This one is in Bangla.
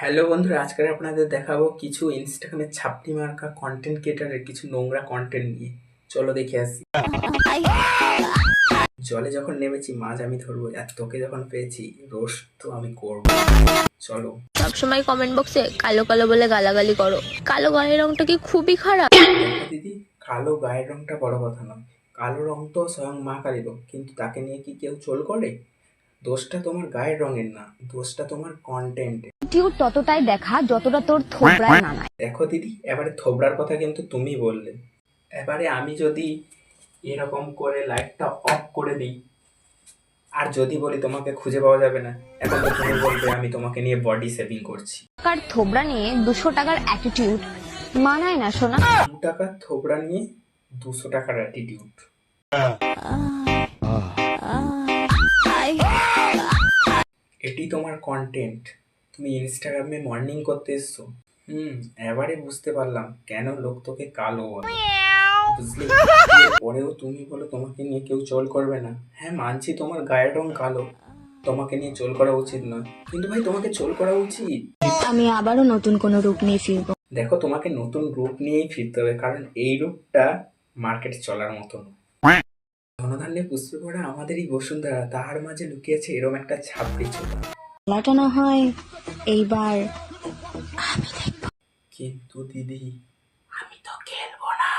হ্যালো বন্ধুরা, আজকে আপনাদের দেখাবো কিছু ইনস্টাগ্রামে ছাপটি মার্কা কন্টেন্ট ক্রিয়েটারের কিছু নোংরা কন্টেন্ট নিয়ে। চলো দেখে আসি। জলে যখন নেমেছি মাছ আমি ধরবো, আর তোকে যখন পেয়েছি রোস্ট তো আমি করবো। চলো। সবসময় কমেন্ট বক্সে কালো কালো বলে গালাগালি করো। কালো গায়ের রংটা কি খুবই খারাপ? দেখো দিদি, কালো গায়ের রংটা বড় কথা নয়, কালো রং তো স্বয়ং মা কালী রং, কিন্তু তাকে নিয়ে কি কেউ চোল করে? দোষটা তোমার গায়ের রঙের না, দোষটা তোমার কন্টেন্টে। ততটাই দেখা যতটা তোর থোবরায় মানায়। দেখো দিদি, এবারে থোবড়ার কথা কিন্তু তুমি বললে, এবারে আমি যদি এরকম করে লাইটটা অফ করে দিই আর যদি বলি তোমাকে খুঁজে পাওয়া যাবে না, এখন তো তুমি বলবে আমি তোমাকে নিয়ে বডি সেভিং করছি। টাকার থোবরা নিয়ে 200 টাকার অ্যাটিটিউড মানায় না সোনা। 2 টাকার থোবড়া নিয়ে 200 টাকার অ্যাটিটিউড। এটি তোমার কন্টেন্ট? তুমি ইনস্টাগ্রামে মর্নিং করতে এসছো? এবারে বুঝতে পারলাম কেন লোক তোকে কালো বলে, বুঝলি? পরেও তুমি বলো তোমাকে নিয়ে কেউ চোল করবে না। হ্যাঁ মানছি তোমার গায়ের রং কালো, তোমাকে নিয়ে চোল করা উচিত নয়, কিন্তু ভাই তোমাকে চোল করা উচিত। আমি আবারও নতুন কোনো রূপ নিয়ে ফিরবো। দেখো, তোমাকে নতুন রূপ নিয়েই ফিরতে হবে, কারণ এই রূপটা মার্কেটে চলার মতো নয়। ধনধান্যে পুষ্পে পড়া আমাদেরই বসুন্ধরা, তাহার মাঝে লুকিয়েছে এরম একটা ছাপড়ি ছোটা। খেলাটা না হয় এইবার কিন্তু দিদি, আমি তো খেলবো না।